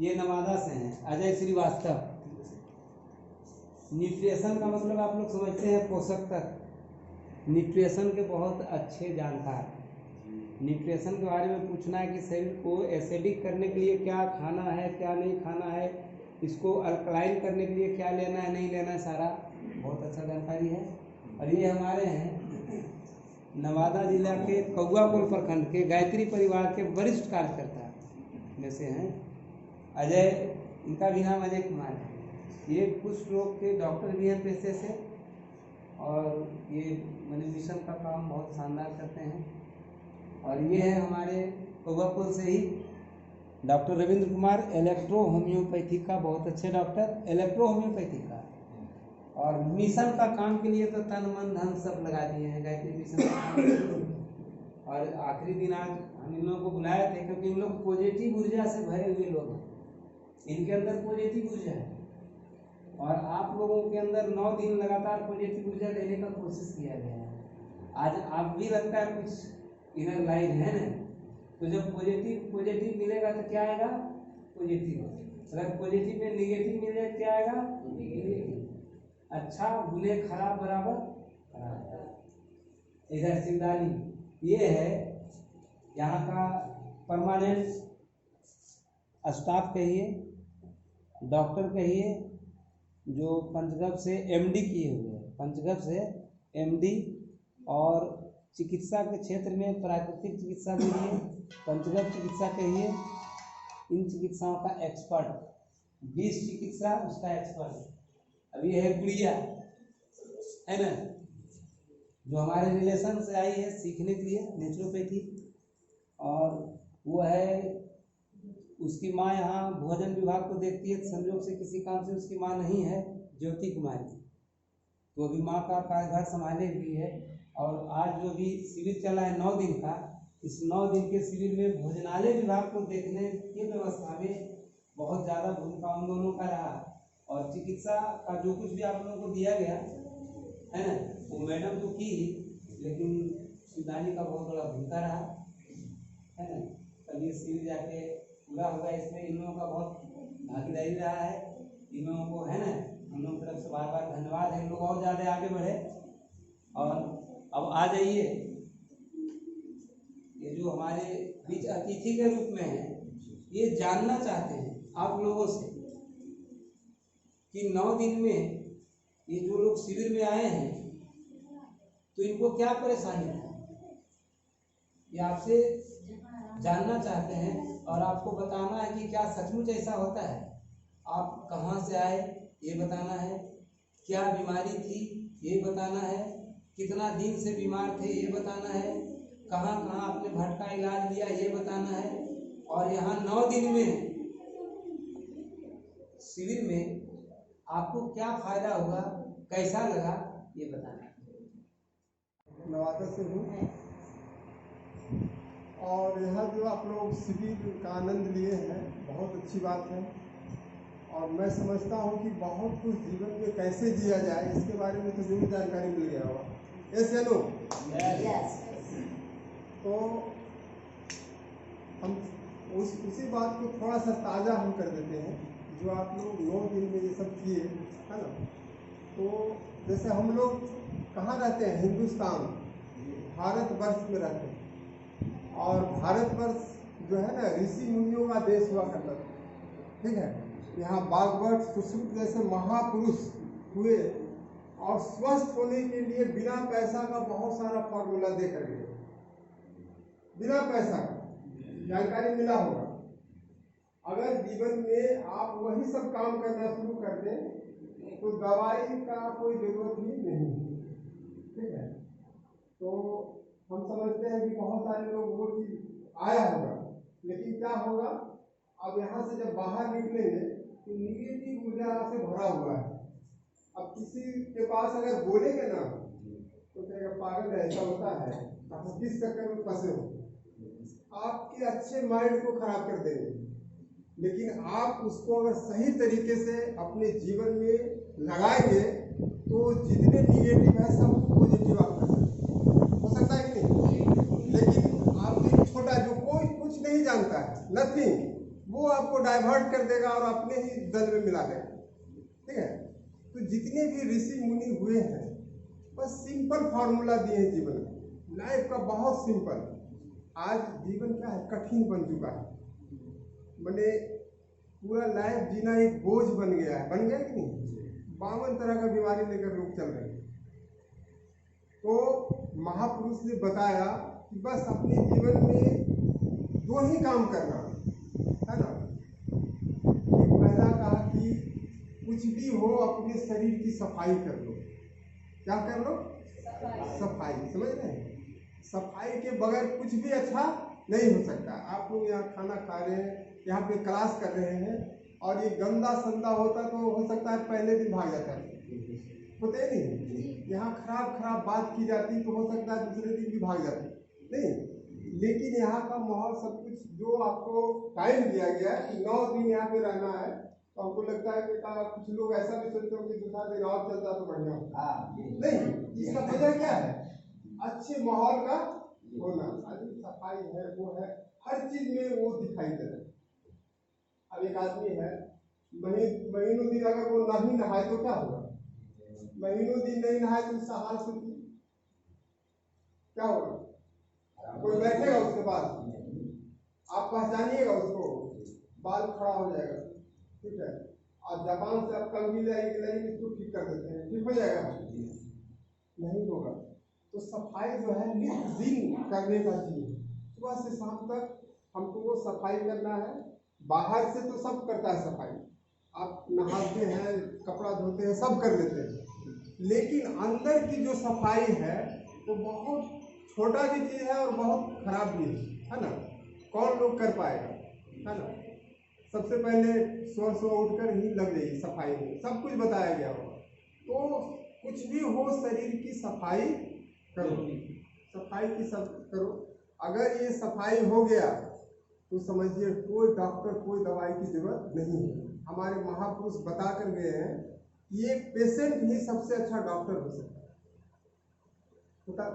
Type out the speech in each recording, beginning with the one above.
ये नवादा से हैं, अजय श्रीवास्तव। न्यूट्रिशन का मतलब आप लोग समझते हैं, पोषक तत्व। न्यूट्रिशन के बहुत अच्छे जानकार। न्यूट्रिशन के बारे में पूछना है कि शरीर को एसिडिक करने के लिए क्या खाना है, क्या नहीं खाना है, इसको अल्कलाइन करने के लिए क्या लेना है, नहीं लेना है, सारा बहुत अच्छा जानकारी है। और ये हमारे हैं नवादा जिला के कौआकोल प्रखंड के गायत्री परिवार के वरिष्ठ कार्यकर्ता में से हैं अजय। इनका भी नाम अजय कुमार है। ये कुष्ठ रोग के डॉक्टर भी हैं पेशे से, और ये मिशन का काम बहुत शानदार करते हैं। और ये है हमारे कौआकोल से ही doctor Ravindra Kumar, electro homoeopathy का बहुत अच्छे डॉक्टर, इलेक्ट्रो होम्योपैथी का। और मिशन का काम के लिए तो तन मन धन सब लगा दिए हैं गायत्री मिशन का काम। और आखिरी दिन आज हम इन लोगों को बुलाए थे क्योंकि इन लोग पॉजिटिव ऊर्जा से भरे हुए लोग हैं, इनके अंदर पॉजिटिव ऊर्जा है। और आप लोगों के अंदर 9 दिन लगातार पॉजिटिव ऊर्जा देने का कोशिश किया गया है। आज आप भी लगता है कुछ इनर लाइन है ना, तो जब पॉजिटिव मिलेगा तो क्या आएगा? पॉजिटिव। अगर पॉजिटिव में निगेटिव मिल जाए क्या आएगा? निगेटिव। अच्छा बुरे खराब बराबर खराब। इधर सिंगानी ये है यहाँ का परमानेंट स्टाफ कहिए, डॉक्टर कहिए, जो पंचगढ़ से एमडी किए हुए हैं, पंचगढ़ से एमडी। और चिकित्सा के क्षेत्र में प्राकृतिक चिकित्सा के लिए पंचगढ़ चिकित्सा कहिए, इन चिकित्साओं का एक्सपर्ट, 20 चिकित्सा उसका एक्सपर्ट। अब ये है गुड़िया, है ना, जो हमारे रिलेशन से आई है सीखने के लिए नेचुरोपैथी। और वो है, उसकी माँ यहाँ भोजन विभाग को देखती है, संयोग से किसी काम से उसकी माँ नहीं है, ज्योति कुमारी, तो अभी माँ का कार्यभार संभाले हुई है। और आज जो भी शिविर चला है 9 दिन का, इस 9 दिन के शिविर में भोजनालय विभाग को देखने की व्यवस्था में बहुत ज़्यादा भूमिका उन दोनों का रहा। और चिकित्सा का जो कुछ भी आप लोगों को दिया गया है ना, वो मैडम तो की ही, लेकिन सुधानी का बहुत बड़ा भूमिका रहा है ना। कल ये शिविर जाके पूरा होगा, इसमें इन लोगों का बहुत भागीदारी रहा है। इन लोगों को है ना, हम लोगों की तरफ से बार बार धन्यवाद है। इन लोग और ज़्यादा आगे बढ़े। और अब आ जाइए, ये जो हमारे बीच अतिथि के रूप में है, ये जानना चाहते हैं आप लोगों से कि 9 दिन में ये जो लोग शिविर में आए हैं तो इनको क्या परेशानी है, ये आपसे जानना चाहते हैं। और आपको बताना है कि क्या सचमुच ऐसा होता है, आप कहाँ से आए ये बताना है, क्या बीमारी थी ये बताना है, कितना दिन से बीमार थे ये बताना है, कहाँ कहाँ आपने भटका इलाज लिया ये बताना है। और यहाँ 9 दिन में शिविर में आपको क्या फायदा हुआ, कैसा लगा, ये बताना है। नवादा से हूँ, और यहाँ जो आप लोग शिविर का आनंद लिए हैं बहुत अच्छी बात है। और मैं समझता हूँ कि बहुत कुछ जीवन में कैसे जिया जाए इसके बारे में तो जरूर जानकारी मिल गया होगा। यस या नो? तो हम उसी बात को थोड़ा सा ताज़ा हम कर देते हैं, जो आप लोग 9 दिन में ये सब किए, है ना। तो जैसे हम लोग कहाँ रहते हैं? हिंदुस्तान, भारतवर्ष में रहते हैं। और भारतवर्ष जो है ना, ऋषि मुनियों का देश हुआ करता था, ठीक है। यहाँ बागवट, सुश्रुत जैसे महापुरुष हुए, और स्वस्थ होने के लिए बिना पैसा का बहुत सारा फॉर्मूला दे कर गए, बिना पैसा का। जानकारी मिला होगा। अगर जीवन में आप वही सब काम करना शुरू कर दें तो दवाई का कोई जरूरत ही नहीं, ठीक है। तो हम समझते हैं कि बहुत सारे लोग वो चीज आया होगा, लेकिन क्या होगा, अब यहाँ से जब बाहर निकलेंगे तो निगेटिव ऊर्जा से भरा हुआ है। अब किसी के पास अगर बोलेंगे ना तो कहेगा पागल है, ऐसा होता है, आप किस चक्कर में फंसे हो, आपके अच्छे माइंड को खराब कर देंगे। लेकिन आप उसको अगर सही तरीके से अपने जीवन में लगाएंगे तो जितने निगेटिव है सब पॉजिटिव आप कर सकते, हो सकता है कि नहीं। लेकिन आप एक छोटा जो कोई कुछ नहीं जानता है, नथिंग, वो आपको डाइवर्ट कर देगा और अपने ही दल में मिला देगा। ठीक है, तो जितने भी ऋषि मुनि हुए हैं बस सिंपल फार्मूला दिए हैं जीवन में, लाइफ का बहुत सिंपल। आज जीवन क्या है, कठिन बन चुका है, मैंने पूरा लाइफ जीना एक बोझ बन गया है, बन गया कि नहीं? 52 तरह का बीमारी लेकर लोग चल रहे हैं। तो महापुरुष ने बताया कि बस अपने जीवन में 2 ही काम करना है ना। एक पहला कहा कि कुछ भी हो अपने शरीर की सफाई कर लो। क्या कर लो? सफाई। समझ रहे हैं? सफाई के बगैर कुछ भी अच्छा नहीं हो सकता। आप लोग यहाँ खाना खा रहे हैं, यहाँ पे क्लास कर रहे हैं, और ये गंदा संदा होता तो हो सकता है पहले दिन भाग जाता है, होते नहीं। यहाँ खराब बात की जाती तो हो सकता है दूसरे दिन भी भाग जाती नहीं। लेकिन यहाँ का माहौल सब कुछ, जो आपको टाइम दिया गया है कि 9 दिन यहाँ पे रहना है, तो हमको लगता है कि कुछ लोग ऐसा भी सोचते हो कि दूसरा दिन और चलता तो बढ़िया होता। नहीं, इसका वजह क्या है? अच्छे माहौल का होना। सफाई है, वो है, हर चीज में वो दिखाई दे रहा है। अब एक आदमी है, महीनों दिन अगर वो नहीं नहाए तो क्या होगा? महीनों दिन नहीं नहाए तो उसका हाल सोचिए क्या होगा? कोई बैठेगा उसके पास, आप पहचानिएगा उसको, बाल खड़ा हो जाएगा। ठीक है, और जापान से आप कंघी लाएंगे इसको ठीक कर देते हैं, ठीक हो जाएगा? नहीं होगा। तो सफाई जो है नित्य दिन करने का चीज है। सुबह से शाम तक हमको वो सफाई करना है। बाहर से तो सब करता है सफाई, आप नहाते हैं, कपड़ा धोते हैं, सब कर लेते हैं, लेकिन अंदर की जो सफाई है वो बहुत छोटा भी चीज है और बहुत खराब भी है ना। कौन लोग कर पाएगा, है ना? सबसे पहले सुबह उठकर ही लग जाइए सफाई में, सब कुछ बताया गया होगा। तो कुछ भी हो, शरीर की सफाई करो, सफाई की सब करो। अगर ये सफाई हो गया तो समझिए कोई डॉक्टर, कोई दवाई की जरूरत नहीं है। हमारे महापुरुष बता कर गए हैं कि एक पेशेंट ही सबसे अच्छा डॉक्टर हो सकता है।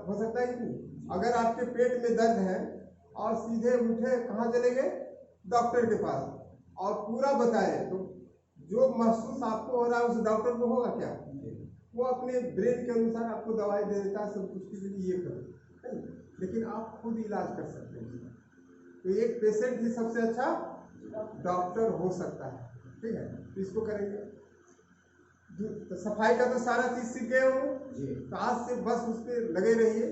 हो सकता है कि नहीं? अगर आपके पेट में दर्द है और सीधे उठे कहाँ चले गए? डॉक्टर के पास, और पूरा बताए, तो जो महसूस आपको हो रहा है उस डॉक्टर को होगा क्या? वो अपने ब्रेन के अनुसार आपको दवाई दे देता है, सब कुछ के लिए ये करो, लेकिन आप खुद इलाज कर सकते हैं। तो एक पेशेंट ही सबसे अच्छा डॉक्टर हो सकता है। ठीक है, तो इसको करेंगे। तो सफाई का तो सारा चीज सीख गए हो, तो आज से बस उस पर लगे रहिए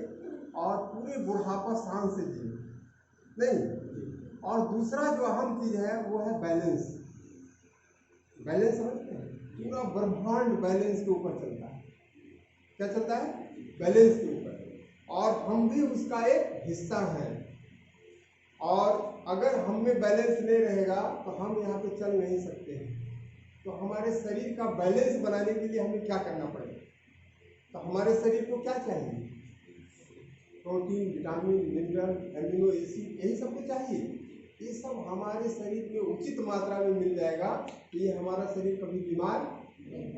और पूरे बुढ़ापा शान से जिए। नहीं, और दूसरा जो अहम चीज है वो है बैलेंस। बैलेंस समझते हैं? पूरा ब्रह्मांड बैलेंस के ऊपर चलता है। क्या चलता है? बैलेंस के ऊपर, और हम भी उसका एक हिस्सा हैं। और अगर हम में बैलेंस नहीं रहेगा तो हम यहाँ पे चल नहीं सकते हैं। तो हमारे शरीर का बैलेंस बनाने के लिए हमें क्या करना पड़ेगा? तो हमारे शरीर को क्या चाहिए? Protein, vitamin, mineral, amino acid, यही सब कुछ चाहिए। ये सब हमारे शरीर में उचित मात्रा में मिल जाएगा तो ये हमारा शरीर कभी बीमार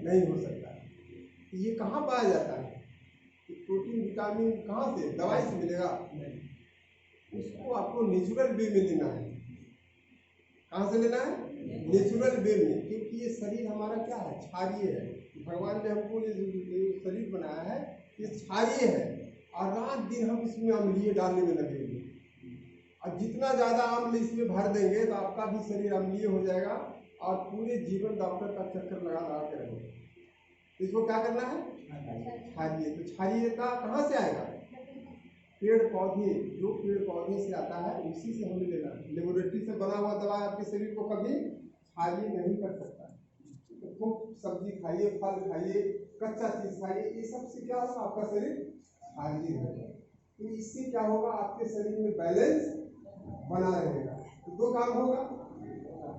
नहीं हो सकता। ये कहाँ पाया जाता है? प्रोटीन, विटामिन कहाँ से? दवाई से मिलेगा? उसको आपको नेचुरल वे में लेना है। कहाँ से लेना है? नेचुरल वे में, क्योंकि ये शरीर हमारा क्या है? क्षारीय है। भगवान ने हमको ये शरीर बनाया है, ये क्षारीय है, और रात दिन हम इसमें अम्लीय डालने में लगे हुए। और जितना ज़्यादा अम्ल इसमें भर देंगे तो आपका भी शरीर अम्लीय हो जाएगा और पूरे जीवन डॉक्टर का चक्कर लगा के रहेंगे। इसको क्या करना है? क्षारीय। तो क्षारीयता कहाँ से आएगा? पेड़ पौधे, जो पेड़ पौधे से आता है उसी से हमें लेना है। लेबोरेटरी से बना हुआ दवा आपके शरीर को कभी क्षारीय नहीं कर सकता। तो खूब सब्जी खाइए, फल खाइए, कच्चा चीज खाइए, ये सब से क्या होगा? आपका शरीर क्षारीय रहेगा। तो इससे क्या होगा? आपके शरीर में बैलेंस बना रहेगा। तो 2 काम होगा।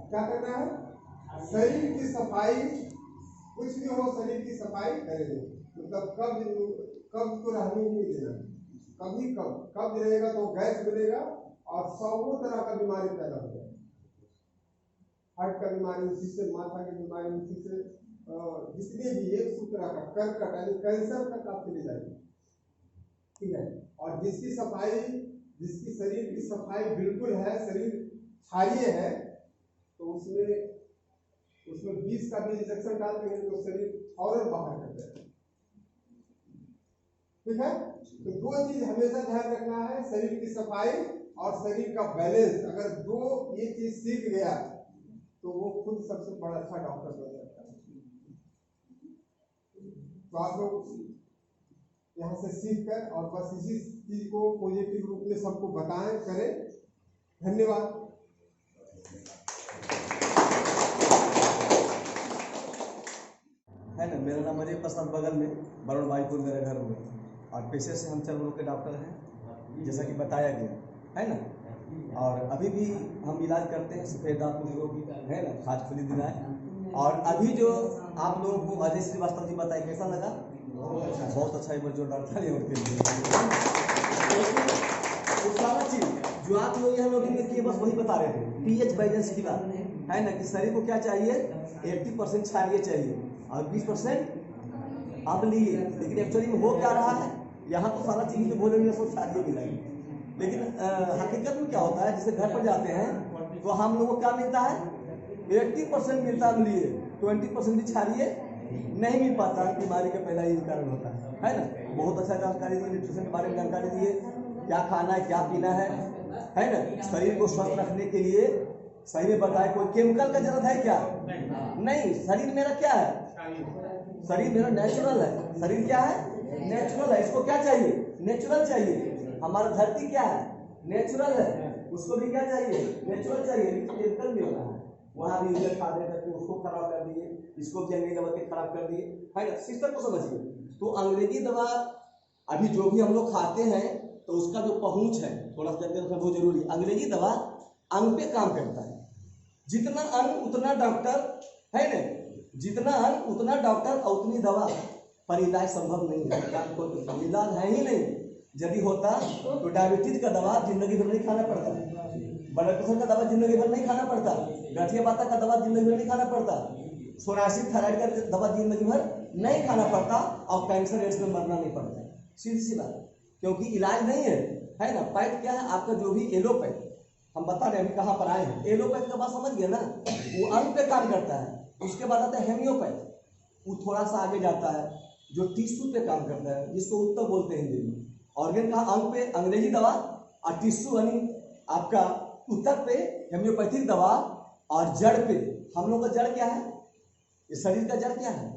क्या करना है? शरीर की सफाई, कुछ भी हो शरीर की सफाई करेंगे। मतलब कब्ज को रहने ही नहीं देना। कभी कब्ज रहेगा तो गैस मिलेगा और 100 तरह का बीमारी पैदा हो जाएगा। हार्ट का बीमारी उसी से, माथा की बीमारी उसी से, जितने भी 100 तरह का, कर्कट यानी कैंसर तक आप चले जाएंगे। ठीक है, और जिसकी सफाई, जिसकी शरीर की सफाई बिल्कुल है, शरीर क्षारीय है, उसमें 20 का भी इंजेक्शन डाल देंगे तो शरीर और बाहर कर जाएगा। ठीक है, तो दो चीज हमेशा ध्यान रखना है, शरीर की सफाई और शरीर का बैलेंस। अगर दो ये चीज सीख गया तो वो खुद सबसे बड़ा अच्छा डॉक्टर बन सकता है। तो आप लोग यहाँ से सीख कर और बस इसी चीज को पॉजिटिव रूप में सबको बताएं, करें। धन्यवाद। है ना, मेरा नाम अजय प्रसाद, बगल में बरुण भाईपुर मेरे घर में, और पेशे से हम चर्म रोग के डॉक्टर हैं, जैसा कि बताया गया है ना। और अभी भी हम इलाज करते हैं सफेद दांत रोग है ना, खाजफुली दिनाय। और अभी जो आप लोगों को अजय श्रीवास्तव जी बताए, कैसा लगा? बहुत अच्छा। एक बार जोरदार ताली उनके लिए। वो सारा चीज जो आप लोग यहाँ लोग किए बस वही बता रहे थे, पीएच बैलेंस की बात है ना, कि शरीर को क्या चाहिए, 80% क्षारीय चाहिए और 20% आप लिए। लेकिन एक्चुअली में हो क्या रहा है, यहाँ तो सारा चीज में बोलेंगे सब क्षारीय मिलाएंगे, लेकिन हकीकत में क्या होता है, जैसे घर पर जाते हैं तो हम लोगों को क्या मिलता है, 80% मिलता है लिए, 20% भी क्षारीय नहीं मिल पाता। बीमारी का पहला यही कारण होता है ना। बहुत अच्छा जानकारी दी, न्यूट्रिशन के बारे में जानकारी दी है, क्या खाना है क्या पीना है ना। शरीर को स्वस्थ रखने के लिए सही में बताए, कोई केमिकल का जरूरत है क्या? नहीं। शरीर मेरा क्या है, शरीर मेरा नेचुरल है। शरीर क्या है, नेचुरल है। इसको क्या चाहिए, नेचुरल चाहिए। हमारा धरती क्या है, नेचुरल है, उसको भी क्या चाहिए, नेचुरल चाहिए। केमिकल मिल रहा है, वहां भी इधर खा दे करके उसको खराब कर दिए, इसको भी अंग्रेजी दवा के खराब कर दिए है ना। सिस्टम को समझिए। तो अंग्रेजी दवा अभी जो भी हम लोग खाते हैं तो उसका जो पहुंच है थोड़ा सा जानकारी रखना बहुत जरूरी है। अंग्रेजी दवा अंग पे काम करता है, जितना अंग उतना डॉक्टर है ना, जितना अंग उतना डॉक्टर और उतनी दवा, पर इलाज संभव नहीं है। इलाज है ही नहीं। यदि होता तो डायबिटीज का दवा जिंदगी भर नहीं खाना पड़ता, ब्लड प्रेशर का दवा जिंदगी भर नहीं खाना पड़ता, गठिया बाता का दवा जिंदगी भर नहीं खाना पड़ता, सोरासिक थायराइड का दवा जिंदगी भर नहीं खाना पड़ता, और कैंसर एड्स में मरना नहीं पड़ता। सीधी सी बात, क्योंकि इलाज नहीं है ना। पैथ क्या है आपका, जो भी एलोपैथ हम बता रहे हैं, कहाँ पर आए हैं। एलोपैथ का बात समझ गए ना, वो अंग पे काम करता है। उसके बाद आता है हेमियोपैथ, वो थोड़ा सा आगे जाता है, जो टिश्यू पे काम करता है, जिसको उत्तर बोलते हैं हिंदी में। ऑर्गन का अंग पे अंग्रेजी दवा, और टिश्यू यानी आपका उत्तर पे हेमियोपैथिक दवा, और जड़ पे हम लोग का जड़ क्या है, इस शरीर का जड़ क्या है,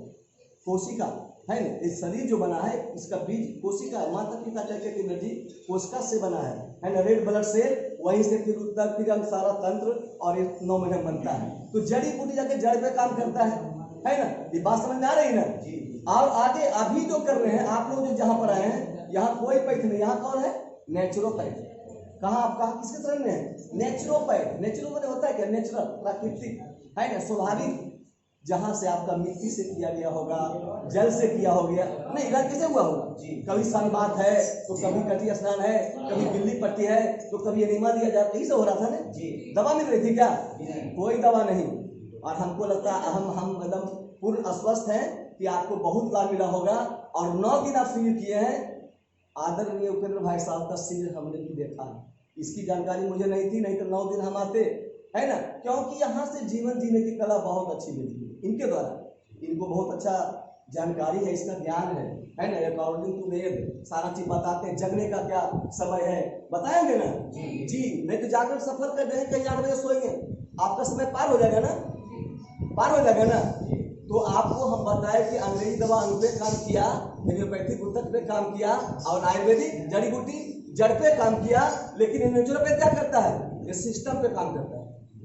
कोशिका है ना। इस शरीर जो बना है इसका बीज कोशिका है, माता पिता का एनर्जी कोशिका से बना है ना। रेड ब्लड सेल, वहीं से फिर उत्तर फिर सारा तंत्र और 9 महीने बनता है। तो जड़ी बूटी जाके जड़ पे काम करता है ना। ये बात समझ में आ रही ना। और आगे अभी जो कर रहे हैं आप लोग जो जहाँ पर आए हैं, यहाँ कोई पैथ नहीं, यहाँ कौन है, नेचुरोपैथ। कहाँ आप कहाँ किसके शरण में है, नेचुरोपैथ। नेचुरोपैथ होता है क्या, नेचुरल, प्राकृतिक है ना, स्वाभाविक। जहां से आपका मिट्टी से किया गया होगा, जल से किया हो गया नहीं, इलाज कैसे हुआ होगा। कभी संबात है तो कभी कटी स्नान है, कभी बिल्ली पट्टी है तो कभी एनिमा दिया जाता, यही सब हो रहा था ना। दवा मिल रही थी क्या, कोई दवा नहीं। और हमको लगता है हम एकदम पूर्ण अस्वस्थ हैं कि आपको बहुत लाभ मिला होगा। और 9 दिन आप शिविर किए हैं। आदरणीय उपेंद्र भाई साहब का शिविर हमने भी देखा, इसकी जानकारी मुझे नहीं थी, नहीं तो 9 दिन हम आते है ना। क्योंकि यहाँ से जीवन जीने की कला बहुत अच्छी मिलती है इनके द्वारा। इनको बहुत अच्छा जानकारी है, इसका ज्ञान है ना। अकॉर्डिंग टू वेद सारा चीज बताते हैं। जगने का क्या समय है बताएंगे ना जी। नहीं तो जाकर सफर कर रहे हैं, कहीं 8 बजे सोएंगे, आपका समय पार हो जाएगा ना, पार हो जाएगा ना। तो आपको हम बताए कि अंग्रेजी दवा अंग पे काम किया, हेमियोपैथिक उत्तर पे काम किया, और आयुर्वेदिक जड़ी बूटी जड़ पे काम किया। लेकिन नेचुरोपैथ क्या करता है, ये सिस्टम पे काम करता है।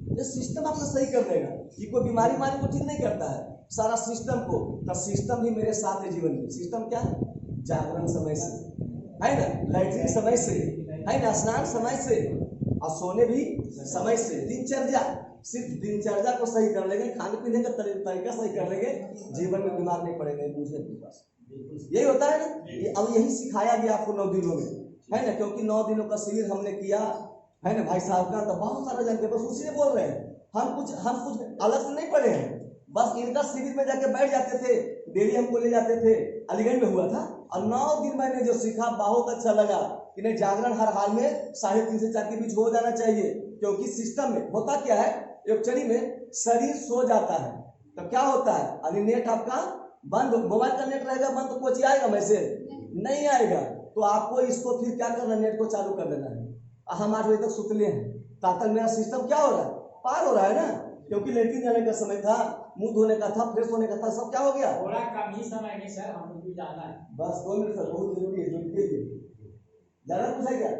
ये सिस्टम आपको सही कर देगा। ये कोई बीमारी को ठीक नहीं करता है, सारा सिस्टम को। तो सिस्टम भी मेरे साथ है जीवन में। सिस्टम क्या है, जागरण समय से है ना, लैट्रिन समय से है ना, स्नान समय से, और सोने भी समय से। दिनचर्या, सिर्फ दिनचर्या को सही कर लेंगे, खाने पीने का तरीका सही कर लेंगे, जीवन में बीमार नहीं पड़ेंगे। मुझे बस यही होता है ना। अब यही सिखाया गया आपको 9 दिनों में है ना, क्योंकि 9 दिनों का शिविर हमने किया है ना भाई साहब का। तो बहुत सारा जानते, बस उसी बोल रहे हैं। हम कुछ अलग से नहीं पढ़े हैं, बस इनका शिविर में जाके बैठ जाते थे। डेली हमको ले जाते थे, अलीगंज में हुआ था। और 9 दिन मैंने जो सीखा बहुत अच्छा लगा कि नहीं, जागरण हर हाल में 3:30 से 4 के बीच हो जाना चाहिए। क्योंकि सिस्टम में होता क्या है, एक्चुअली में शरीर सो जाता है तो क्या होता है, अभी नेट आपका बंद, मोबाइल का नेट रहेगा बंद तो कुछ आएगा मैसेज नहीं आएगा। तो आपको इसको फिर क्या करना है, नेट को चालू कर देना है। हम 8 बजे तक सुतले हैं, तब तक मेरा सिस्टम क्या हो रहा है, पार हो रहा है ना, क्योंकि लेटरिन जाने का समय था, मुंह धोने का था, फ्रेश होने का था, सब क्या हो गया। थोड़ा कम ही समय है सर, हम लोग भी जाना है। बस 2 मिनट सर, बहुत जरूरी है, जो कीजिए ज्यादा कुछ है क्या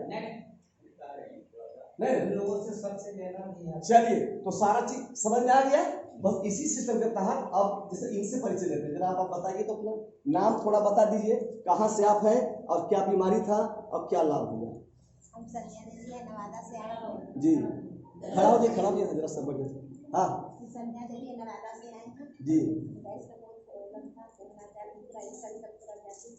नहीं, लोगों से सबसे लेना भी है। चलिए तो सारा चीज समझ में आ गया। बस इसी सिस्टम के तहत अब जैसे इनसे परिचय लेते हैं, जरा आप बताइए तो अपना नाम थोड़ा बता दीजिए, कहाँ से आप हैं और क्या बीमारी था और क्या लाभ हुआ। हम संध्या देवी है, नवादा से आए हैं। जी खड़ा हो जाइए, खड़ा हो जाइए जरा सब बढ़िया। हाँ संध्या देवी है, नवादा से आए हैं। जी गैस का बहुत प्रॉब्लम था, सोना चाल पूरा इस साल तक पूरा जाती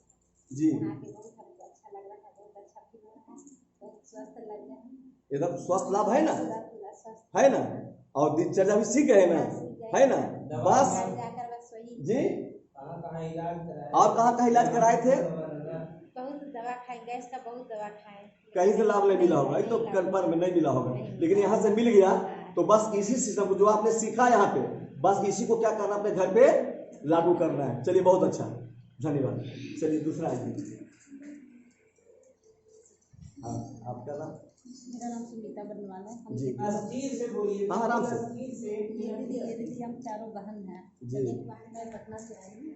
जी, यहाँ के बहुत हमको अच्छा लग रहा था, बहुत अच्छा फील हो रहा है, बहुत स्वस्थ लग रहा है, एकदम स्वस्थ लाभ है ना, पूरा पूरा स्वस्थ है ना, और दिनचर्या भी सीख गए ना, है ना। बस घर जाकर बस वही जी, कहाँ इलाज कराया? और कहाँ का इलाज कराए थे, बहुत दवा खाए, गैस का बहुत दवा खाए, कहीं से लाभ नहीं मिला होगा, तो कंफर्म में नहीं मिला होगा, लेकिन यहाँ से मिल गया। तो बस इसी सिस्टम को जो आपने सीखा यहाँ पे, बस इसी को क्या करना, अपने घर पे लागू करना है। चलिए बहुत अच्छा, धन्यवाद। चलिए दूसरा आइए। हाँ आपका नाम? मेरा नाम सुनीता बर्नवाल है। हम जी अस्थिर से बोलिए। हाँ आराम से। ये दीदी हम चारों बहन हैं। जी मैं पटना से आई हूँ।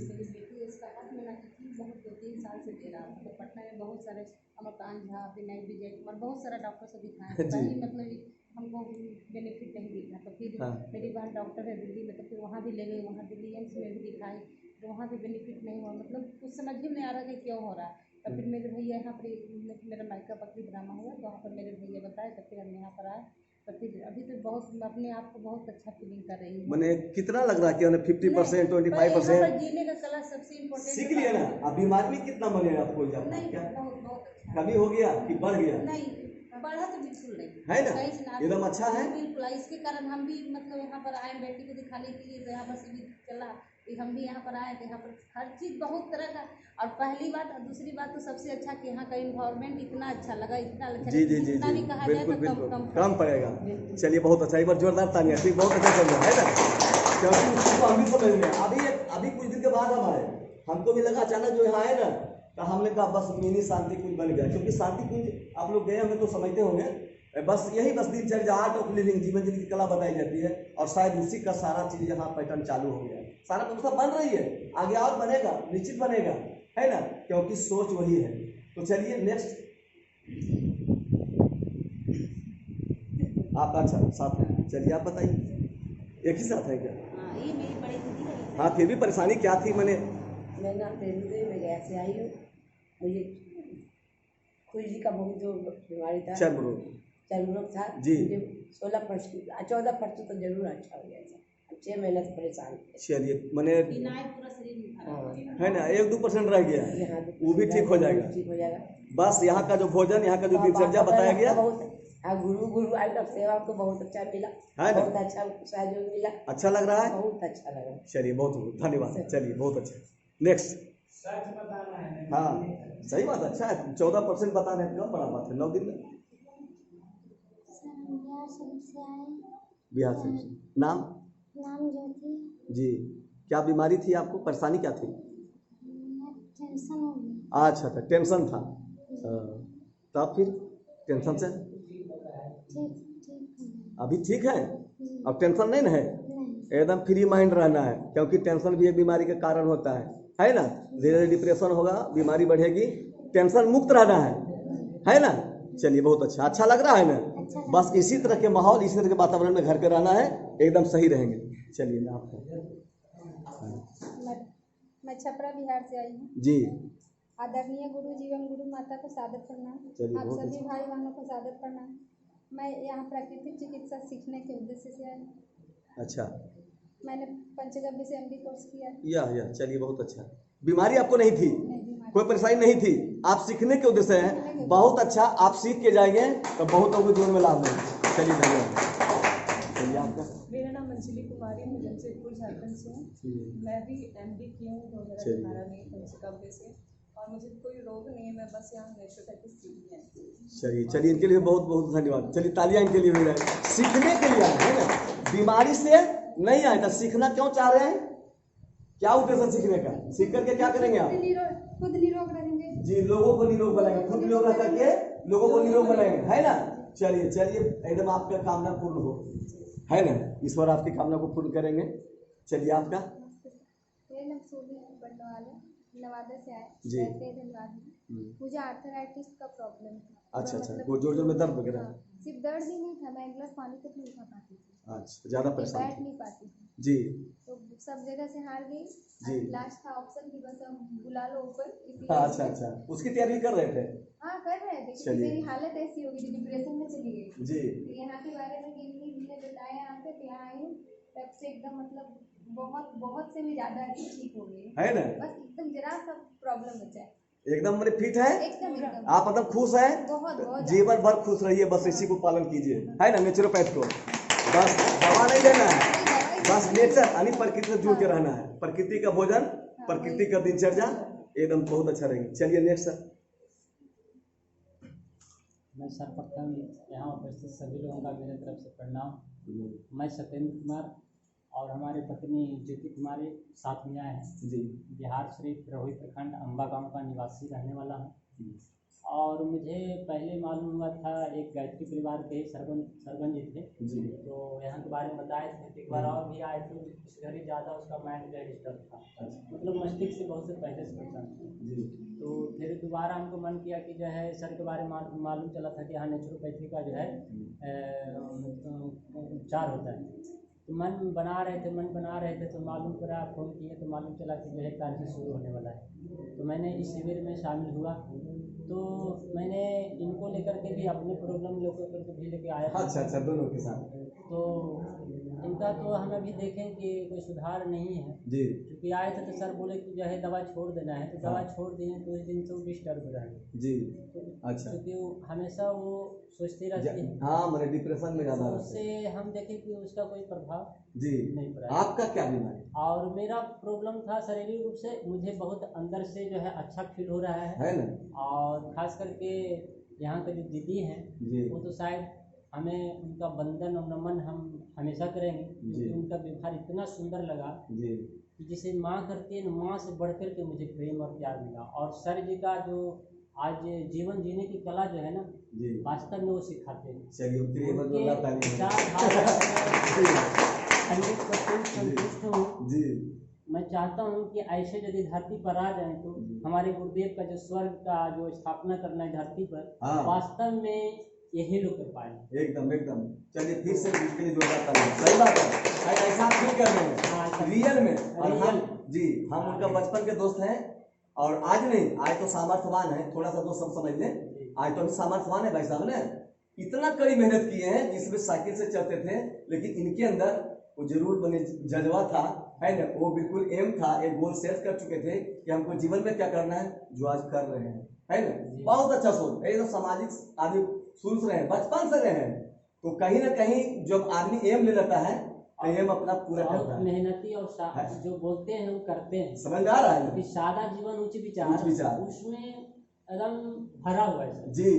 मेरी बेटी इसका हाथ में ना किसी बहुत 2-3 साल से दे रहा था, तो पटना में बहुत सारे अमरकांत झा, विनय विजय कुमार, बहुत सारा डॉक्टर से दिखाए, जी। कहीं मतलब हमको बेनिफिट नहीं दिखा। तो फिर हाँ। मेरी बहन डॉक्टर है दिल्ली में, तो फिर वहाँ भी ले गई, वहाँ दिल्ली एम्स में भी दिखाई, तो वहाँ भी बेनिफिट नहीं हुआ, मतलब कुछ समझ ही नहीं आ रहा कि क्यों हो रहा है। तो फिर मेरे भैया यहाँ पर, मेरा मायका बकरी ड्रामा हुआ, तो वहाँ पर मेरे भैया बताए, तो फिर हम यहाँ पर आए, तो फिर अभी तो बहुत अपने आप को बहुत अच्छा फीलिंग कर रही हूँ। मैंने कितना लग रहा है कि 50%, 25% जीने का कला सबसे इम्पोर्टेंट सीख लिया ना। अब बीमारी में कितना बने आपको, नहीं, क्या बहुत अच्छा कमी हो गया कि बढ़ गया, नहीं, बढ़ा तो बिल्कुल नहीं है ना, कहीं से ना, एकदम अच्छा है। बिल्कुल। इसके कारण हम भी मतलब यहाँ पर आए बेटी को दिखाने के लिए, तो यहाँ पर शिविर चला, फिर हम भी यहाँ पर आए, तो यहाँ पर हर चीज़ बहुत तरह का, और पहली बात और दूसरी बात तो सबसे अच्छा कि यहाँ का इन्वायरमेंट इतना अच्छा लगा, इतना अच्छा, जी जी जी जितना जी भी कहा जाए बिल्कुल तो बिल्कुल कम कम पड़ेगा। बिल्कुल। चलिए बहुत अच्छा, एक बार जोरदार तालियां, ठीक, बहुत अच्छा चल रहा है ना, क्योंकि उसको हम भी समझ गए। अभी कुछ दिन के बाद हम आए, हमको भी लगा अचानक जो यहाँ आए ना, तो हमने कहा बस मिनी शांति कुंज बन गया, क्योंकि शांति कुंज आप लोग गए हमें तो समझते होंगे, बस यही बस दिनचर्या, आर्ट ऑफ लिविंग, जीवन जीने की कला बताई जाती है, और शायद उसी का सारा चीज यहाँ पैटर्न चालू हो गया, सारा व्यवस्था बन रही है, आगे और बनेगा, निश्चित बनेगा, है ना, क्योंकि सोच वही है। तो चलिए नेक्स्ट आप, अच्छा साथ में चलिए आप बताइए, एक ही साथ है क्या? हाँ, ये मेरी बड़ी दीदी है। हाँ फिर भी परेशानी क्या थी? मैंने मैं नाम तेंदुए में गया से आई हूँ। मुझे खुजली का बहुत जो बीमारी था, चर्म रोग चर्म रोग था जी। मुझे 14% तो जरूर अच्छा हो गया था। 6 महीने से परेशान थे। चलिए मैंने फिनाइल पूरा शरीर में भरा हुआ है। है ना 1-2% रह गया, यहाँ वो भी ठीक हो जाएगा। ठीक हो जाएगा। बस यहाँ का जो भोजन, यहाँ का जो दिनचर्या बताया गया, बहुत गुरु आइटम सेवा को बहुत अच्छा मिला, है ना? बहुत अच्छा सहयोग मिला, अच्छा लग रहा है। बहुत अच्छा लगा। चलिए बहुत बहुत धन्यवाद, चलिए बहुत अच्छा। नेक्स्ट, सच बताना है। हाँ सही बात, अच्छा है, 14% बताना है, कम बड़ा बात है, 9 दिन में। बिहार से। नाम? नाम ज्योति। जी, क्या बीमारी थी आपको, परेशानी क्या थी? टेंशन हो गई। अच्छा था, टेंशन था, तब फिर टेंशन से अभी ठीक है, अब टेंशन नहीं ना है, एकदम फ्री माइंड रहना है, क्योंकि टेंशन भी एक बीमारी का कारण होता है ना, धीरे धीरे डिप्रेशन होगा, बीमारी बढ़ेगी, टेंशन मुक्त रहना है ना। चलिए बहुत अच्छा, अच्छा लग रहा है ना, बस इसी तरह के माहौल, इसी तरह के वातावरण में घर पे रहना है, एकदम सही रहेंगे। चलिए मैं आपको मैं छपरा बिहार से आई हूँ। जी, आदरणीय गुरु जीवन गुरु माता को सादर प्रणाम। चलिए, आप बहुत सभी अच्छा। भाई बहनों को सादर प्रणाम। मैं यहाँ प्राकृतिक चिकित्सा सीखने के उद्देश्य से आई हूँ। अच्छा, मैंने पंचगव्य से MD कोर्स किया। या चलिए बहुत अच्छा। बीमारी आपको नहीं थी, कोई परेशानी नहीं थी, आप सीखने के उद्देश्य हैं, बहुत अच्छा, आप सीख के जाएंगे तो बहुत लोगों के जीवन में लाभ मिलेगा। चलिए धन्यवाद। चलिए आपका? मेरा नाम अंजलि कुमारी, मैं जमशेदपुर झारखंड से हूँ। मैं भी MD की हूँ 2018 में पंचगव्य से, और मुझे कोई रोग नहीं है, मैं बस यहाँ नेचुरोपैथी सीखने आई थी। चलिए चलिए, इनके लिए बहुत बहुत धन्यवाद। चलिए तालियां इनके लिए हो जाए, सीखने के लिए आए हैं ना, बीमारी से नहीं आए था। सीखना क्यों चाह रहे हैं, क्या उद्देश्य सीखने का? सीख करके क्या करेंगे आप? खुद निरोग रहेंगे जी, लोगों को निरोग बनाएंगे, खुद निरोग रह करके लोगों को निरोग बनाएंगे, है ना। चलिए चलिए, एकदम आपका कामना पूर्ण हो, है ना। ईश्वर आपकी कामना को पूर्ण करेंगे। चलिए आपका? मेरा नाम सोनी बंडवाल है, नवादा से आए जी। रहते हैं धनबाद में। मुझे आर्थराइटिस का प्रॉब्लम था। अच्छा अच्छा, मतलब वो जोड़ में दर्द वगैरह? हाँ, सिर्फ दर्द ही नहीं था, मैं एक गिलास पानी तक नहीं खा पाती थी। अच्छा, ज्यादा परेशान बैठ थे? नहीं पाती थी, जी तो सब जगह से हार गई। जी। लास्ट था ऑप्शन कि बस हम बुला लो ऊपर, इसलिए अच्छा अच्छा, उसकी तैयारी कर रहे थे? हाँ कर रहे थे, क्योंकि चलिए। मेरी हालत ऐसी हो गई थी, डिप्रेशन में चली गई। जी तो यहाँ के बारे में दीदी ने बताया, यहाँ पे यहाँ आई हूँ, तब से एकदम मतलब बहुत बहुत से भी ज़्यादा ठीक हो गई है ना, बस एकदम जरा सा प्रॉब्लम बचा है, एकदम मेरे फिट है एकदम एकदम आप, मतलब खुश हैं? बहुत बहुत जीवन भर खुश रहिए, बस इसी को पालन कीजिए, है ना, नेचुरोपैथ को। बस दवा नहीं लेना है, बस नेचर यानी प्रकृति से जुड़ के रहना है। प्रकृति का भोजन, प्रकृति का दिनचर्या एकदम बहुत अच्छा रहेगी। चलिए नेक्स्ट सर। मैं सर्वप्रथम यहाँ उपस्थित सभी लोगों का मेरे तरफ से प्रणाम। मैं सत्येंद्र कुमार और हमारी पत्नी ज्योति कुमारी साथ में आए हैं। जी बिहार शरीफ रोही प्रखंड अम्बा गांव का निवासी रहने वाला हूँ। और मुझे पहले मालूम हुआ था, एक गायत्री परिवार के सरपंच जी थे, जी तो यहाँ के बारे में बताए थे। एक बार और भी आए थे, इस घड़ी ज़्यादा उसका माइंड जो डिस्टर्ब था, मतलब मस्तिष्क से बहुत से पहले से परेशान था। जी तो फिर दोबारा हमको मन किया कि जो है सर के बारे में मालूम चला था कि यहाँ नेचुरोपैथी का जो है उपचार होता है। तो मन बना रहे थे तो मालूम पड़ा, फ़ोन किए तो मालूम चला कि जो है कार्य शुरू होने वाला है। तो मैंने इस शिविर में शामिल हुआ, तो मैंने इनको लेकर के भी अपने प्रॉब्लम लेकर के भी लेके आया था। अच्छा अच्छा, दोनों के साथ। तो इनका तो हम अभी देखें कि कोई सुधार नहीं है। जी क्योंकि आए थे तो सर बोले कि जो है दवा छोड़ देना है, तो दवा छोड़ दिए तो उस दिन से वो डिस्टर्ब रहे। जी तो अच्छा, क्योंकि वो हमेशा वो सोचती रहती है, हाँ मेरे डिप्रेशन में ज्यादा तो रहते उससे हम देखें कि उसका कोई प्रभाव हैं। जी नहीं पड़ा। आपका क्या बीमारी? और मेरा प्रॉब्लम था शारीरिक रूप से, मुझे बहुत अंदर से जो है अच्छा फील हो रहा है ना। और खास करके यहाँ के जो दीदी हैं जी वो तो शायद हमें उनका वंदन और नमन हम हमेशा करेंगे, क्योंकि उनका व्यवहार इतना सुंदर लगा जी कि जिसे माँ करती है, माँ से बढ़ कर के मुझे प्रेम और प्यार मिला। और सर जी का जो आज जीवन जीने की कला जो है ना, जी वास्तव में वो सिखाते हैं। चलिए उनके लिए बहुत उनके जोरदार ताली। विचार धारा मैं 100% संतुष्ट हूँ। जी मैं चाहता हूँ कि ऐसे यदि धरती पर आ जाए तो हमारे गुरुदेव का जो स्वर्ग का जो स्थापना करना है धरती पर, हाँ। वास्तव में यही लोग कर पाए। एकदम एकदम। चलिए फिर से इसके लिए जोरदार ताली। सही बात है, ऐसा आप क्यों कर रहे हैं रियल में। और हम जी हम उनका बचपन के दोस्त हैं, और आज नहीं, आज तो सामर्थ्यवान है, थोड़ा सा दोस्त हम समझ लें, आज तो अभी सामर्थ्यवान है भाई साहब ने। इतना कड़ी मेहनत किए हैं, जिसमें साइकिल से चलते थे, लेकिन इनके अंदर वो जरूर बने जज्बा था, है ना, वो बिल्कुल एम था, एक गोल सेट कर चुके थे कि हमको जीवन में क्या करना है, जो आज कर रहे हैं, है ना। बहुत अच्छा सोच, एकदम सामाजिक आदमी शुरू से रहे, बचपन से रहे हैं। तो कहीं ना कहीं जब आदमी एम ले लेता है तो एम अपना पूरा करता है। मेहनती और जो बोलते हैं वो करते हैं। समझ में आ रहा है ना? कि सादा जीवन उच्च विचार उसमें एकदम भरा हुआ है। जी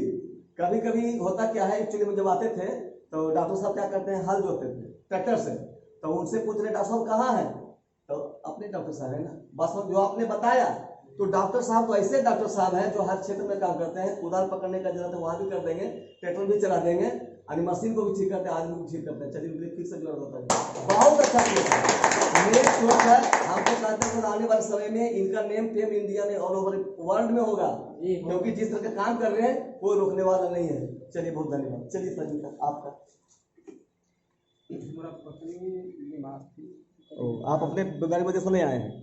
कभी कभी होता क्या है, एक्चुअली में जब आते थे तो डॉक्टर साहब क्या करते हैं, हल जोतते थे ट्रैक्टर से, तो उनसे पूछ रहे डॉक्टर साहब कहाँ है, तो अपने डॉक्टर साहब है ना, बस जो आपने बताया। तो डॉक्टर साहब तो ऐसे डॉक्टर साहब हैं जो हर क्षेत्र में काम करते हैं, कुदाल पकड़ने का जरूरत है वहाँ भी कर देंगे, ट्रैक्टर भी चला देंगे, और मशीन को भी ठीक करते हैं, आदमी को ठीक करते हैं। चलिए फिर से जोड़ होता है, बहुत अच्छा सोच है, मेरे सोच है। हमको कहते हैं आने वाले समय में इनका नेम फेम इंडिया में ऑल ओवर वर्ल्ड में होगा, क्योंकि जिस तरह का काम कर रहे हैं कोई रोकने वाला नहीं है। चलिए बहुत धन्यवाद। चलिए सर आपका। मेरा पत्नी बीमार थी, आप अपने बीमारी वजह से नहीं आए हैं?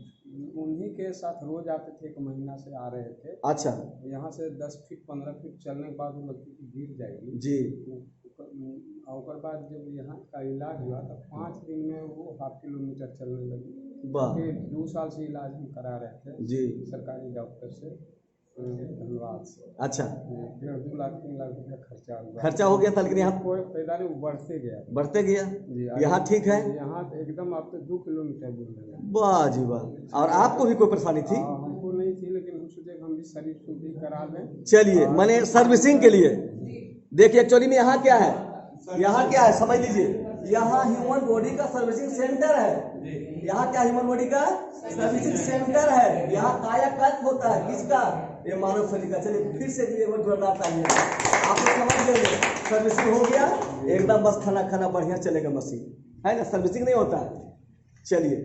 उन्हीं के साथ रोज आते थे, 1 महीना से आ रहे थे। अच्छा यहाँ से 10 फीट 15 फीट चलने के बाद वो लगती कि गिर जाएगी जी। और बाद जब यहाँ का इलाज हुआ तो 5 दिन में वो 1/2 किलोमीटर चलने लगी। वाह। फिर 2 साल से इलाज हम करा रहे थे जी सरकारी डॉक्टर से, धन्यवाद। अच्छा, 1.5 लाख 3 लाख रुपया खर्चा हुआ। खर्चा हो गया था, लेकिन यहाँ कोई फायदा नहीं, बढ़ते गया। बढ़ते गया। जी, यहाँ ठीक है? यहाँ तो एकदम आप तो 2 किलोमीटर दूर है। वाह जी वाह। और आपको भी कोई परेशानी थी? हमको नहीं थी, लेकिन हम सोचे हम भी शरीर शुद्धि करा लें। चलिए, मैंने सर्विसिंग के लिए देखिए, एक्चुअली में यहाँ क्या है, यहाँ क्या है समझ लीजिए, यहाँ ह्यूमन बॉडी का सर्विसिंग सेंटर है। यहाँ क्या ह्यूमन बॉडी का सर्विसिंग सेंटर है। यहाँ कायाकल्प होता है, किसका? ये मानव शरीर का। चलिए फिर से ये वो जोरदार तालियां। आप लोग समझ गए, सर्विसिंग हो गया एकदम, बस खाना खाना बढ़िया चलेगा मशीन, है ना? सर्विसिंग नहीं होता है। चलिए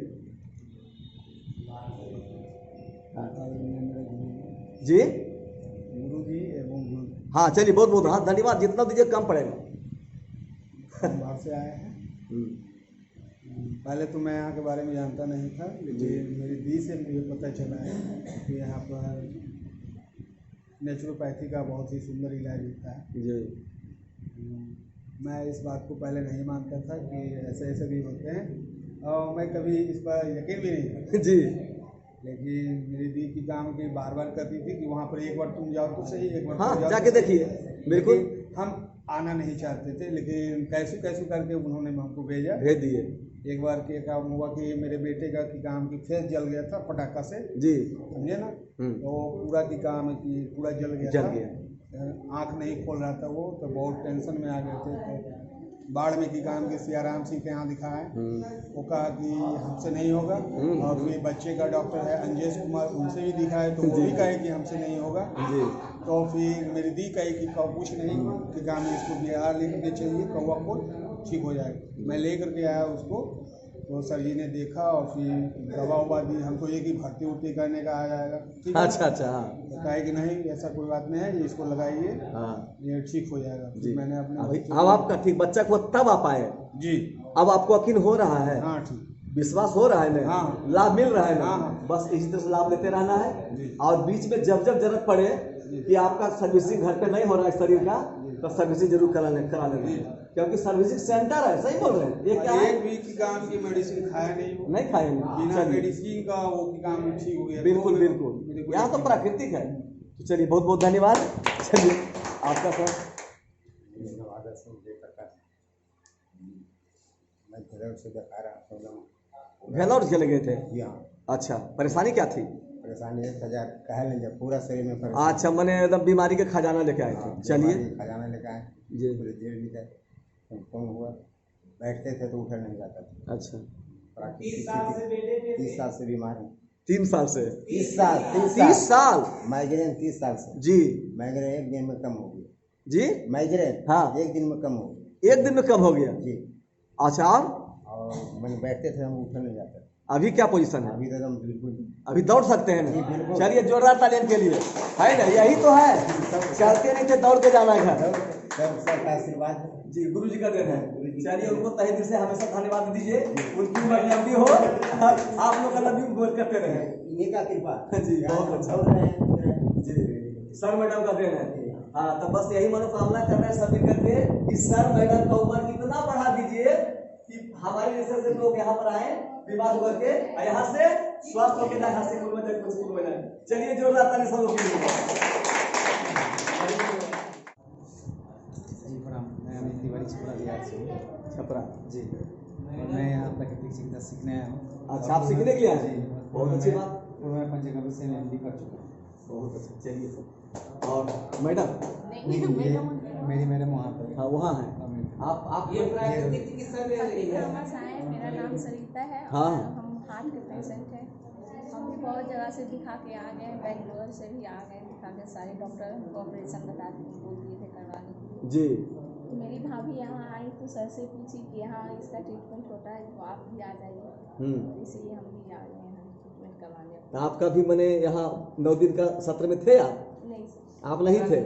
जी, गुरु जी एवं गुरु हाँ चलिए, बहुत बहुत हाँ धन्यवाद। जितना दीजिए कम पड़ेगा। बाहर से आए हैं। पहले तो मैं यहाँ के बारे में जानता नहीं था, लेकिन मेरी दी से मुझे पता चला है कि यहाँ पर नेचुरोपैथी का बहुत ही सुंदर इलाज होता है जी। मैं इस बात को पहले नहीं मानता था कि ऐसे ऐसे भी होते हैं, और मैं कभी इस पर यकीन भी नहीं करता जी। लेकिन मेरी दी की काम की बार बार कहती थी कि वहाँ पर एक बार तुम जाओ तो सही, एक बार हाँ, तुम जाओ जाके तो सही। देखिए, बिल्कुल। लेकिन हम आना नहीं चाहते थे, लेकिन कैसे कैसे करके उन्होंने हमको भेजा। भेज दिए एक बार के काम हुआ कि मेरे बेटे का की काम की फेस जल गया था पटाखा से, जी। समझे ना, तो पूरा की काम की पूरा जल गया था। आँख नहीं खोल रहा था वो, तो बहुत टेंशन में आ गए थे। तो बाड़मेर की काम के सियाराम सिंह के यहाँ दिखाए, वो कहा कि हमसे नहीं होगा। और फिर बच्चे का डॉक्टर है अंजेश कुमार, उनसे भी दिखाए तो वो भी कहे कि हमसे नहीं होगा। तो फिर मेरी दी कही कि कुछ नहीं कि काम इसको बिहार लेकर के चलिए, कौवा को ठीक हो जाएगा। मैं लेकर के आया उसको, तो सर जी ने देखा और फिर दवा उवा दी हमको, ये कि भर्ती उर्ती करने का आ जाएगा। ठीक है, अच्छा अच्छा, हाँ। तो कहे कि नहीं ऐसा कोई बात नहीं है, ये इसको लगाइए, हाँ ये ठीक हो जाएगा। जी। मैंने अपने अभी बच्चे अब आपका ठीक बच्चा को तब आप आए जी, अब आपको यकीन हो रहा है? हाँ ठीक, विश्वास हो रहा है ना? हाँ। लाभ मिल रहा है ना? हाँ। बस इसी तरह से लाभ लेते रहना है। जी। और बीच में जब जब जरूरत पड़े कि आपका सर्विसिंग घर पे नहीं हो रहा है शरीर का, तो सर्विसिंग जरूर करा लेना, क्योंकि सर्विसिंग सेंटर है। सही बोल रहे हैं। ये क्या है? एक वीक की काम की मेडिसिन खाया नहीं वो, नहीं खाएंगे। बिना चलिए, मेडिसिन का वो की काम भी ठीक हो गया। बिल्कुल बिल्कुल, यहाँ तो प्राकृतिक है। तो चलिए, बहुत बहुत धन्यवाद। चलिए आपका सर। मैं भेलौर से दिखा रहा हूँ। भेलौर चले गए थे? यहाँ अच्छा, परेशानी क्या थी? परेशानी 1000 कह लेंगे, पूरा शरीर में परेशानी। अच्छा, मैंने एकदम बीमारी के खजाना लेके आए थे। चलिए, खजाना लेके आए जी। पूरे देर भी गए, कम हुआ, बैठते थे तो उठा नहीं जाता था। अच्छा, 30 साल से बीमार हूँ। 3 साल से? 30 साल 30 साल माइग्रेन 30 साल से जी। माइग्रेन एक दिन में कम हो गया जी। माइग्रेन हाँ, एक दिन में कम हो गया। एक दिन में कम हो गया जी। अच्छा, और मैंने बैठते थे हम उठा नहीं जाता। अभी क्या पोजीशन है? अभी तो एकदम बिल्कुल अभी दौड़ सकते हैं जी, ना? बिल्कुल। चलिए, जोरदार तालियां के लिए, है ना? यही तो है, चलते नहीं थे, दौड़ के जाना घर। सबका आशीर्वाद है जी, गुरु जी का देन है। चलिए, उनको तहे दिल से हमेशा धन्यवाद दीजिए। उनकी उम्र लंबी हो, आप लोग का लंबी उम्र करते रहे। इन्हीं का कृपा जी, बहुत अच्छा जी। सर मैडम का देन है। हाँ, तो बस यही मनोकामना कर रहे हैं सभी करके कि सर मैडम का उम्र इतना बढ़ा दीजिए कि हमारे जैसे से लोग यहाँ पर आए बीमार होकर के, और यहाँ से स्वस्थ होकर जाए, यहाँ से स्कूल में जाए, कुछ स्कूल में जाए। चलिए, जोरदार ताली सब लोग के लिए। जी प्रणाम, मैं अमित तिवारी छपरा बिहार से हूँ। छपरा जी, और मैं यहाँ प्राकृतिक चिकित्सा सीखने आया हूँ। अच्छा, आप सीखने के लिए आए? जी, बहुत अच्छी बात। और मैं पंचगव्य से MD कर चुका हूँ। बहुत अच्छा। चलिए, और मैडम? मेरी मैडम वहाँ पर हाँ, वहाँ है। आप ये प्राकृतिक चिकित्सा ले रही है? मेरा नाम सरिता है। हाँ। और हम हार्ट के पेशेंट हैं। हम भी बहुत जगह से दिखा के आ गए, बेंगलोर से भी आ गए दिखा के। सारे डॉक्टर हमको ऑपरेशन बता बोल दिए थे करवाने के लिए। जी। तो मेरी भाभी यहाँ आई तो सर से पूछी कि यहाँ इसका ट्रीटमेंट होता है, तो आप भी आ जाइए। इसलिए हम भी आ गए हैं ट्रीटमेंट करवाने। तो आपका भी मैंने यहाँ 9 दिन का सत्र में थे आप? नहीं सर। आप नहीं थे?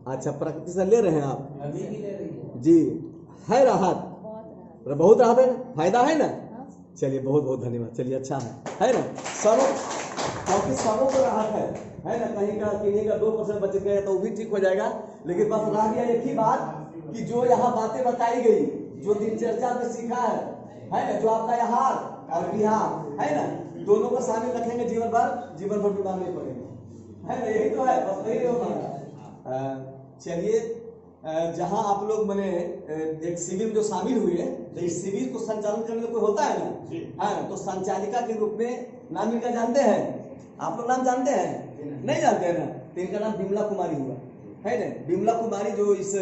अच्छा, प्रकृति से ले रहे हैं आप? अभी भी ले रही है जी। है राहत? बहुत राहत है ना? फायदा है ना? हाँ। चलिए, बहुत बहुत धन्यवाद। चलिए, अच्छा है ना? सरों, क्योंकि सरों को राहत है ना? कहीं का किन्हीं का 2% बच गया तो वो भी ठीक हो जाएगा। लेकिन बस रह गया एक ही बात कि जो यहाँ बातें बताई गई, जो दिनचर्या में सीखा है ना? जो आपका यहाँ और बिहार है ना, दोनों को शामिल रखेंगे, जीवन भर बीमार नहीं पड़ेंगे। है ना, यही तो है, बस वही होगा। चलिए, जहाँ आप लोग मैंने एक शिविर में जो शामिल हुए, तो इस शिविर को संचालन करने में कोई होता है ना, हाँ, तो संचालिका के रूप में नाम इनका जानते हैं? आप लोग नाम जानते हैं? नहीं जानते हैं ना? तो इनका नाम बिमला कुमारी हुआ, है ना। बिमला कुमारी जो इस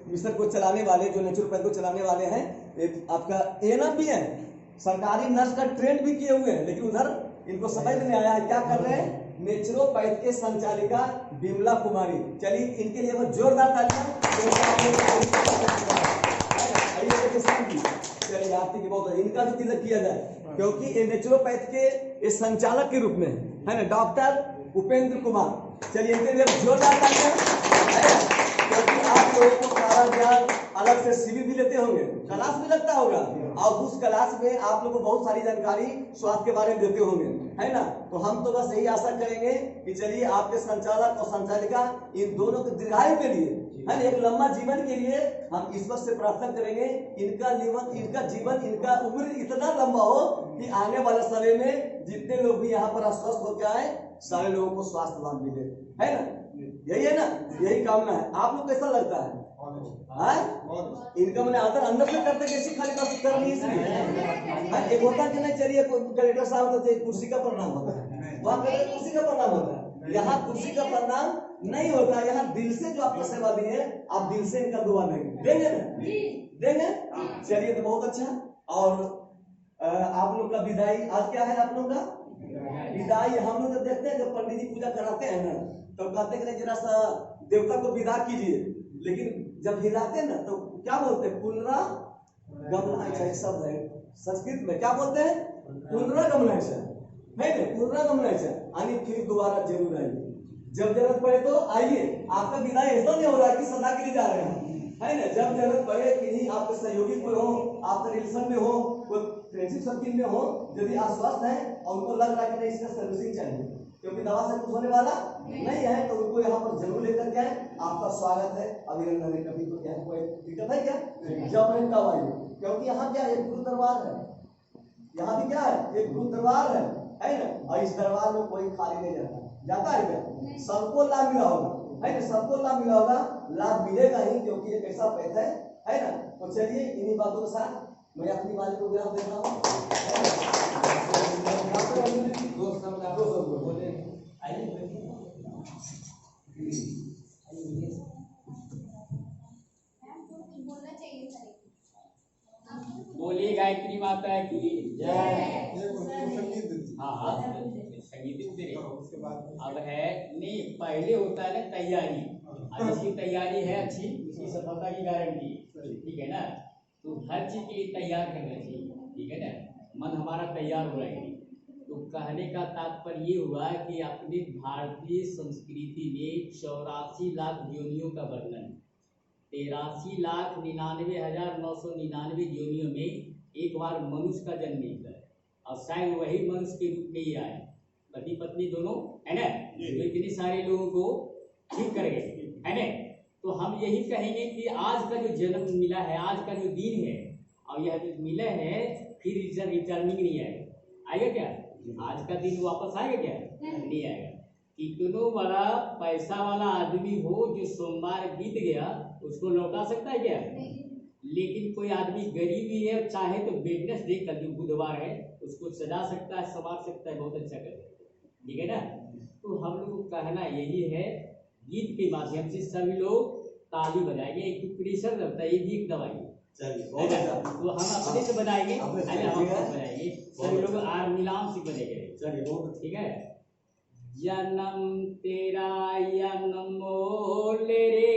मिशन को चलाने वाले, जो नेचुरोपैथ को चलाने वाले हैं, आपका एएनएम भी है, सरकारी नर्स का ट्रेंड भी किए हुए हैं, लेकिन उधर इनको समझ में नहीं आया है क्या कर रहे हैं। नेचुरोपैथ के संचालिका बिमला कुमारी, चलिए इनके लिए वो जोरदार तालियां। चलिए आरती की बहुत, इनका भी तिलक किया जाए, क्योंकि ये नेचुरोपैथ के संचालक के रूप में है ना, डॉक्टर उपेंद्र कुमार। चलिए इनके लिए जोरदार तालियां, क्योंकि आप लोगों को सारा ज्ञान अलग से शिविर भी लेते होंगे, क्लास भी लगता होगा, और उस क्लास में आप लोगों को बहुत सारी जानकारी स्वास्थ्य के बारे में देते होंगे, है ना। तो हम तो बस यही आशा करेंगे कि चलिए आपके संचालक और संचालिका इन दोनों के दीर्घायु के लिए, है ना, एक लंबा जीवन के लिए हम ईश्वर से प्रार्थना करेंगे, इनका जीवन, इनका उम्र इतना लंबा हो कि आने वाले समय में जितने लोग भी यहाँ पर अस्वस्थ होकर आए, सारे लोगों को स्वास्थ्य लाभ मिले, है ना। यही है ना, यही कामना है। आप लोग कैसा लगता है? इनका मैंने आदर अंदर से करते कैसी खाली कर ली इसलिए एक होता कि नहीं, चलिए कलेक्टर साहब होते कुर्सी का प्रणाम होता है, वहाँ कुर्सी का प्रणाम होता है, यहाँ कुर्सी का प्रणाम नहीं होता। यहाँ दिल से जो आपको सेवा दी है, आप दिल से इनका दुआ देंगे ना, देंगे। चलिए तो बहुत अच्छा। और आप लोग का विदाई आज क्या है? आप लोग का विदाई हम लोग जब देखते हैं, जब पंडित जी पूजा कराते हैं ना, तो कहते हैं कि जरा सा देवता को विदा कीजिए, लेकिन जब हिलाते हैं ना तो क्या बोलते हैं? पुनरागमनाय, एक शब्द है संस्कृत में, क्या बोलते हैं? पुनरागमनाय, है ना, पुनरागमनाय, यानी फिर दोबारा जरूर आइए, जब जरूरत पड़े तो आइए। आपका विदाई ऐसा नहीं हो रहा है कि सदा के लिए जा रहे हैं, है ना। जब जरूरत पड़े, किन्हीं आपके सहयोगी कोई हो, आपके रिलेशन में हो, कोई फ्रेंडशिप सर्किल में हो, यदि आप स्वस्थ हैं और उनको लग रहा है कि नहीं इसका सर्विसिंग चाहिए, क्योंकि दवा से कुछ होने वाला नहीं है, तो उनको यहाँ पर जरूर लेकर के आए। आपका स्वागत है, अभिनंदन है। कभी तो क्या कोई दिक्कत है क्या? जब नहीं तब आइए, क्योंकि यहाँ क्या एक गुरु दरबार है, यहाँ भी क्या है? एक गुरु दरबार है ना। और इस दरबार में कोई खाली नहीं जाता है क्या? सबको लाभ मिला होगा, है ना, सबको लाभ मिला होगा, लाभ मिलेगा ही, क्योंकि एक ऐसा पैसा है ना। तो चलिए इन्हीं बातों के साथ मैं अपनी वाली को विराम देता हूँ। बोलिए गायत्री माता की जय। हाँ, संगीत दे अब है नहीं, पहले होता है ना तैयारी, अब इसकी तैयारी है अच्छी, उसकी सफलता की गारंटी, ठीक है ना। तो हर चीज के लिए तैयार करना चाहिए, ठीक है ना। मन हमारा तैयार हो रहा है। तो कहने का तात्पर्य ये हुआ कि अपनी भारतीय संस्कृति में 84 लाख योनियों का वर्णन, 83,99,999 योनियों में एक बार मनुष्य का जन्म मिलता है, और शायद वही मनुष्य के रूप में ही आए, पति पत्नी दोनों, है ना। तो इतने सारे लोगों को ठीक कर गए, है ना। तो हम यही कहेंगे कि आज का जो जन्म मिला है, आज का जो दिन है, और यह जो मिला है, फिर रिटर्निंग नहीं आएगा क्या? आज का दिन वापस आएगा क्या? नहीं आएगा। कितनों बड़ा पैसा वाला आदमी हो, जो सोमवार बीत गया उसको लौटा सकता है क्या? लेकिन कोई आदमी गरीब ही है, चाहे तो वेडनेसडे का जो बुधवार है उसको सजा सकता है, संवार सकता है, बहुत अच्छा कर सकता है, ठीक है ना। तो हम लोग का कहना यही है, गीत के माध्यम से सभी लोग ताली बजाएंगे। एक प्रेशर रहता है, ये भी एक दवाई है, तो हम अपने से बनाएंगे, बनाएंगे सभी लोग नीलाम से बनेंगे, ठीक है। जन्म तेरा अनमोल रे,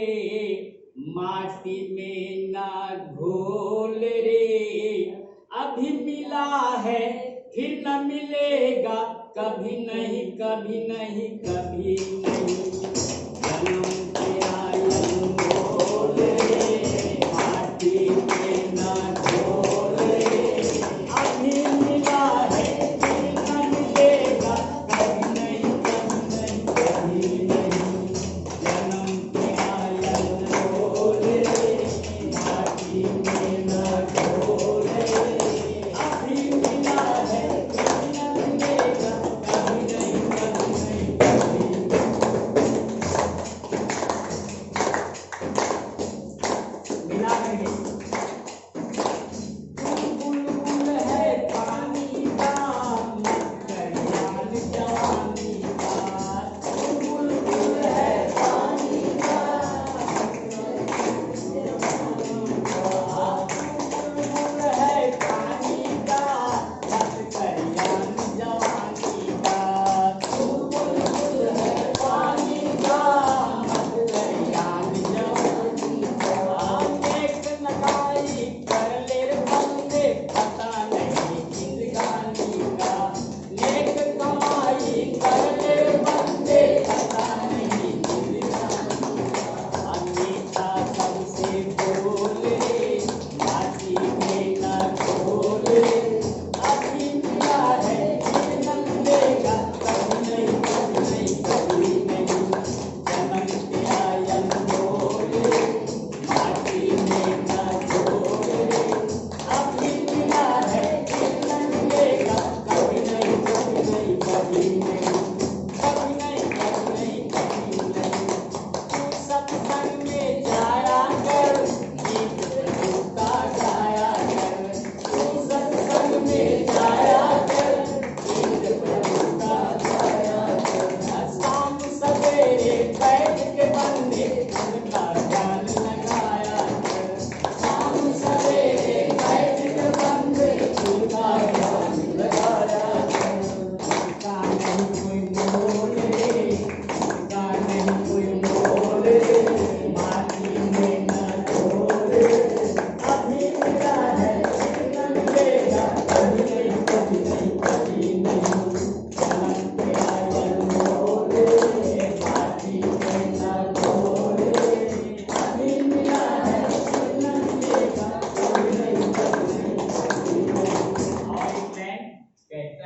माटी में ना घोल रे, अभी मिला है फिर न मिलेगा, कभी नहीं कभी नहीं कभी नहीं। जन्म तेरा अनमोल रे, माटी में ना घोल रे, अभी मिला है फिर न मिलेगा, कभी नहीं कभी नहीं। जन्म तेरा अनमोल रे, माटी में ना घोल रे, अभी मिला है फिर न मिलेगा, कभी नहीं कभी नहीं।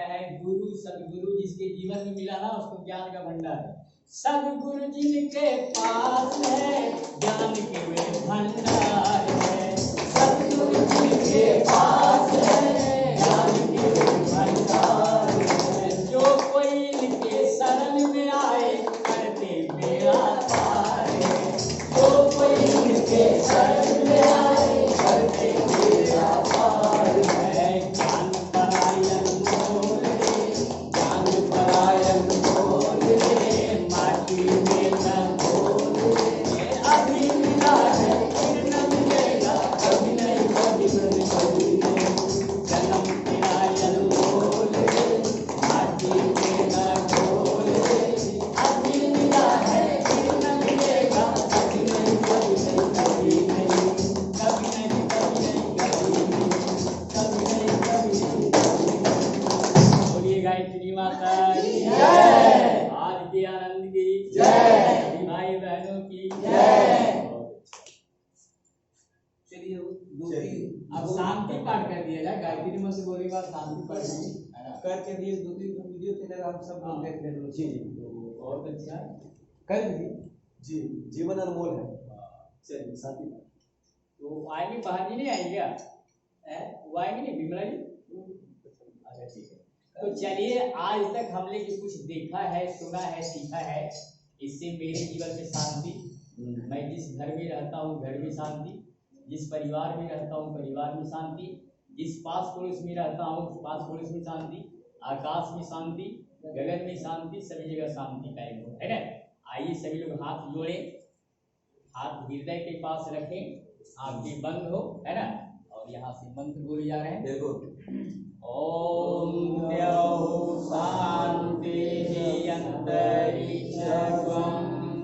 है गुरु सदगुरु जिसके जीवन में मिला ना उसको ज्ञान का भंडार है। सदगुरु जिनके पास है ज्ञान के वे भंडार है। सदगुरु जिनके पास है ज्ञान के वे भंडार है। जो कोई इनके शरण में आए करते बेड़ा पार है। जो कोई इनके शरण में आए करते बेड़ा पार है। ज्ञान परायण बोल रे, ज्ञान परायण बोल रे, माटी में न बोल रे। अभी मिला है फिर न मिलेगा, कभी नहीं कभी नहीं। जन्म परायण बोल रे, माटी में न बोल रे। अभी मिला है फिर न मिलेगा, कभी नहीं कभी नहीं कभी नहीं कभी नहीं कभी नहीं कभी नहीं कभी नहीं कभी नहीं। बोलिए गायत्री माता की जय, आज के आनंद की जय, भाई बहनों की जय। चलिए अब शांति पाठ कर दिया जाए। गायत्री मंत्र बोलने के बाद शांति पाठ करके दिए, 2-3 वीडियो चलेगा, हम सब लोग देख लेंगे। जी बहुत अच्छा है। कर दीजिए। जी, जीवन अनमोल है। चलिए शांति पाठ। तो आएंगे, बहन जी नहीं आएंगे क्या? वो आएंगे नहीं, विमला जी? अच्छा ठीक है। तो चलिए, आज तक हमने जो कुछ देखा है, सुना है, सीखा है, इससे मेरे जीवन में शांति, मैं जिस घर में रहता हूँ घर में शांति, जिस परिवार में रहता हूँ परिवार में शांति, जिस पास पड़ोस में रहता हूँ उस पास पड़ोस में शांति, आकाश में शांति, गगन में शांति, सभी जगह शांति कायम हो, है ना। आइए सभी लोग हाथ जोड़ें, हाथ हृदय के पास रखें, आंखें बंद हो, है ना। और यहाँ से मंत्र बोले जा रहे हैं। बिल्कुल। ओम द्यौः शांति अंतरिक्षं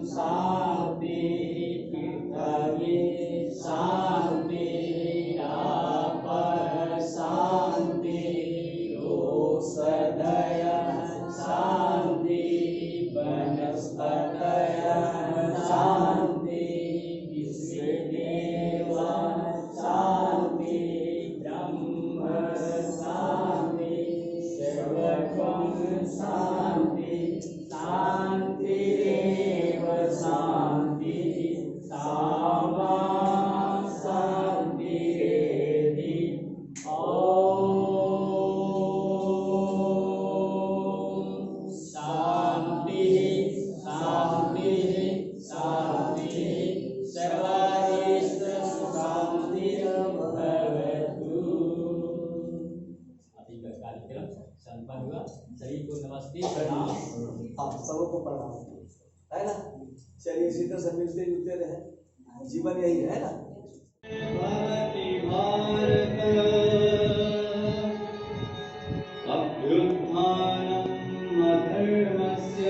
शांति पृथ्वी शांति अपर शांति औषधयः शांति वनस्पतयः शांति विश्वदेव शांति ब्रह्म शांति सर्वं शांति शांतिरेव शांति सामा शांतिरेधि। ओम शांति शांति शांति सर्वैश्च शांतिर्भवतु। अभी का कार्यक्रम संपन्न हुआ। सभी को नमस्ते प्रणाम। आप सबको प्रणाम, है ना। चलिए इसी तरह से मिलते जुलते रहे, जीवन यही है ना। भारत अभ्युत्थानम् अधर्मस्य